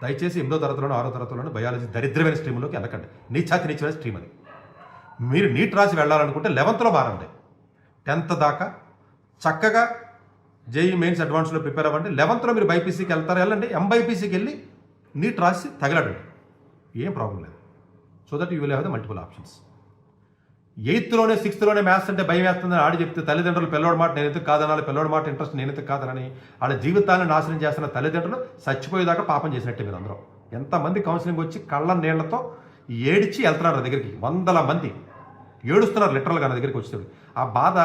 దయచేసి 8వ తరగతిలోనూ 6వ తరగతిలోనూ బయాలజీ దరిద్రమైన స్ట్రీమ్లోకి వెళ్ళకండి. నీచమైన స్ట్రీమ్ అది. మీరు నీట్ రాసి వెళ్ళాలనుకుంటే 11th మారండి. 10th దాకా చక్కగా జేఈ మెయిన్స్ అడ్వాన్స్లో ప్రిపేర్ అవ్వండి. 11th మీరు బైపీసీకి వెళ్తారు, వెళ్ళండి. ఎంబైపీసీకి వెళ్ళి నీట్ రాసి తగలడండి, ఏం ప్రాబ్లం లేదు. So that you will have the multiple options. 8th 6th maths అంటే భయం వేస్తుందని ఆడి చెప్తే తల్లిదండ్రులు పిల్లోడి మాట నేను ఎందుకు కాదనాలి, పిల్లోడి మాట ఇంట్రెస్ట్ నేను ఎందుకు కాదనని వాళ్ళ జీవితాన్ని నాశనం చేస్తున్న తల్లిదండ్రులు చచ్చిపోయేదాకా పాపం చేసినట్టే. మీరు అందరూ ఎంతమంది కౌన్సిలింగ్ వచ్చి కళ్ళ నీళ్లతో ఏడిచి వెళ్తున్నారు నా దగ్గరికి, 100 మంది ఏడుస్తున్నారు లిటరల్గా నా దగ్గరికి వచ్చేది. ఆ బాధ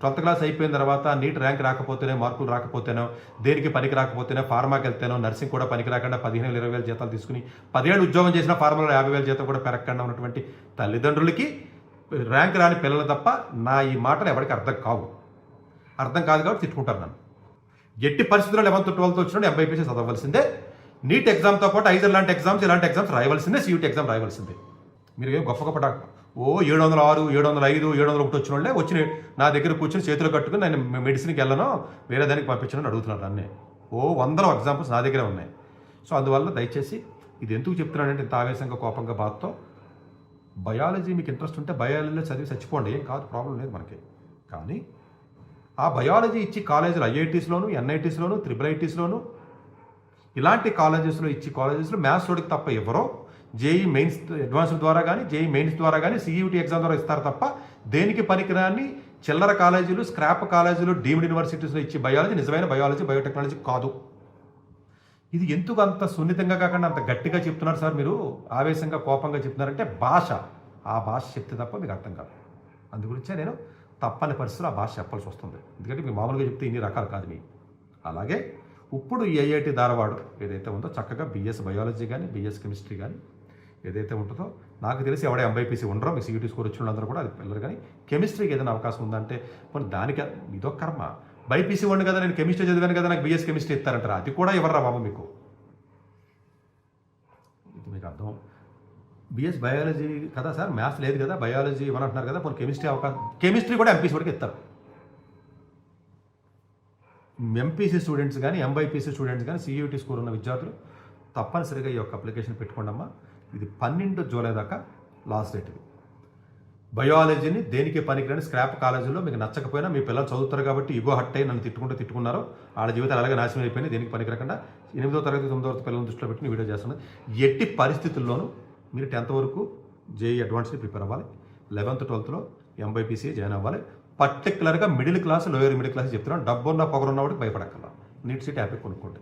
12th క్లాస్ అయిపోయిన తర్వాత నీట్ ర్యాంక్ రాకపోతేనే, మార్కులు రాకపోతేనో, దేనికి పనికి రాకపోతేనో, ఫార్మాకి వెళ్తేనో, నర్సింగ్ కూడా పనికి రాకుండా 15,000-20,000 జీతాలు తీసుకుని 10 ఏళ్ళు ఉద్యోగం చేసిన ఫార్మాలో 50,000 జీతం కూడా పెరగకుండా ఉన్నటువంటి తల్లిదండ్రులకి ర్యాంక్ రాని పిల్లలు తప్ప నా ఈ మాటలు ఎవరికి అర్థం కావు. అర్థం కాదు కాబట్టి తిట్టుకుంటారు నన్ను. ఎట్టి పరిస్థితుల్లో 11th 12th వచ్చినప్పుడు ఎంబైపీసీ చదవలసిందే. నీట్ ఎగ్జామ్తో పాటు ఐజర్ లాంటి ఎగ్జామ్స్, ఇలాంటి ఎగ్జామ్స్ రాయవలసిందే, సియూటీ ఎగ్జామ్ రాయవలసిందే. మీరు ఏం గొప్ప డాక్టర్ 706, 705, 701 వచ్చిన వాళ్ళే వచ్చి నా దగ్గర కూర్చొని చేతులు కట్టుకుని నేను మెడిసిన్కి వెళ్ళను, వేరే దానికి పంపించను అడుగుతున్నారు నన్నే. 100 ఎగ్జాంపుల్స్ నా దగ్గరే ఉన్నాయి. సో అందువల్ల దయచేసి ఇది ఎందుకు చెప్తున్నానంటే ఇంత ఆవేశంగా, కోపంగా, బాధతో, బయాలజీ మీకు ఇంట్రెస్ట్ ఉంటే బయాలజీలో చదివి చచ్చిపోండి, ఏం కాదు, ప్రాబ్లం లేదు మనకి. కానీ ఆ బయాలజీ ఇచ్చి కాలేజీలు ఐఐటీస్లోను, ఎన్ఐటీస్లోను, IIITస్లోను ఇలాంటి కాలేజెస్లో ఇచ్చి కాలేజెస్లో మ్యాథ్స్ తోడికి తప్ప ఎవరో జేఈ మెయిన్స్ అడ్వాన్స్ ద్వారా కానీ, జేఈ మెయిన్స్ ద్వారా కానీ, సియూటీ ఎగ్జామ్ ద్వారా ఇస్తారు తప్ప దేనికి పనికిరాని చిల్లర కాలేజీలు, స్క్రాప్ కాలేజీలు, డీమ్డ్ యూనివర్సిటీస్లో ఇచ్చి బయాలజీ నిజమైన బయాలజీ, బయోటెక్నాలజీ కాదు. ఇది ఎందుకు అంత సున్నితంగా కాకుండా అంత గట్టిగా చెప్తున్నారు సార్ మీరు, ఆవేశంగా, కోపంగా చెప్తున్నారంటే భాష, ఆ భాష చెప్తే తప్ప మీకు అర్థం కాదు. అందుగురించే నేను తప్పని పరిస్థితులు ఆ భాష చెప్పాల్సి వస్తుంది. ఎందుకంటే మీరు మామూలుగా చెప్తే ఇన్ని రకాలు కాదు మీ. అలాగే ఇప్పుడు ఈ ఐఐటి ధారవాడ ఏదైతే ఉందో చక్కగా బీఎస్ బయాలజీ కానీ, బీఎస్ కెమిస్ట్రీ కానీ ఏదైతే ఉంటుందో, నాకు తెలిసి ఎవడే ఎంబైపీసీ ఉండరో, మీ సియూటీ స్కోర్ వచ్చిన వాళ్ళందరూ కూడా అది పిల్లలు. కానీ కెమిస్ట్రీకి ఏదైనా అవకాశం ఉందంటే కొన్ని దానికి ఇదో కర్మ. బైపీసీ ఉండి కదా, నేను కెమిస్ట్రీ చదివాను కదా, నాకు బీఎస్ కెమిస్ట్రీ ఇస్తారంటారా? అది కూడా ఇవ్వరా బాబు మీకు. ఇది మీకు అర్థం. బీఎస్ బయాలజీ కదా సార్, మ్యాథ్స్ లేదు కదా, బయాలజీ ఇవ్వనంటున్నారు కదా, కొన్ని కెమిస్ట్రీ అవకాశం, కెమిస్ట్రీ కూడా ఎంపీసీ వరకు ఇస్తారు. ఎంపీసీ స్టూడెంట్స్ కానీ, ఎంబైపీసీ స్టూడెంట్స్ కానీ, సియూటీ స్కోర్ ఉన్న విద్యార్థులు తప్పనిసరిగా ఈ యొక్క అప్లికేషన్ పెట్టుకోండి అమ్మా. ఇది 12 జూలై దాకా లాస్ట్ డేట్. ఇది బయాలజీని దేనికి పనికిరాని స్క్రాప్ కాలేజీలో మీకు నచ్చకపోయినా, మీ పిల్లలు చదువుతారు కాబట్టి ఇగో హట్ అయ్యి నన్ను తిట్టుకున్నారు, వాళ్ళ జీవితాలు అలాగే నాశనం అయిపోయింది, దేనికి పనికిరాకుండా 8వ తరగతి 9వ తరగతి పిల్లలను దృష్టిలో పెట్టి వీడియో చేస్తున్నాను. ఎట్టి పరిస్థితుల్లోనూ మీరు 10th వరకు జేఈ అడ్వాన్స్ని ప్రిపేర్ అవ్వాలి. 11th 12th ఎంబైపీసీ జాయిన్ అవ్వాలి. పర్టికులర్గా middle class, lower middle class చెప్తున్నాను. డబ్బున్న పొగరున్నవాడికి భయపడక్కల. నీట్ సీట్ హ్యాపీ కొనుక్కోండి.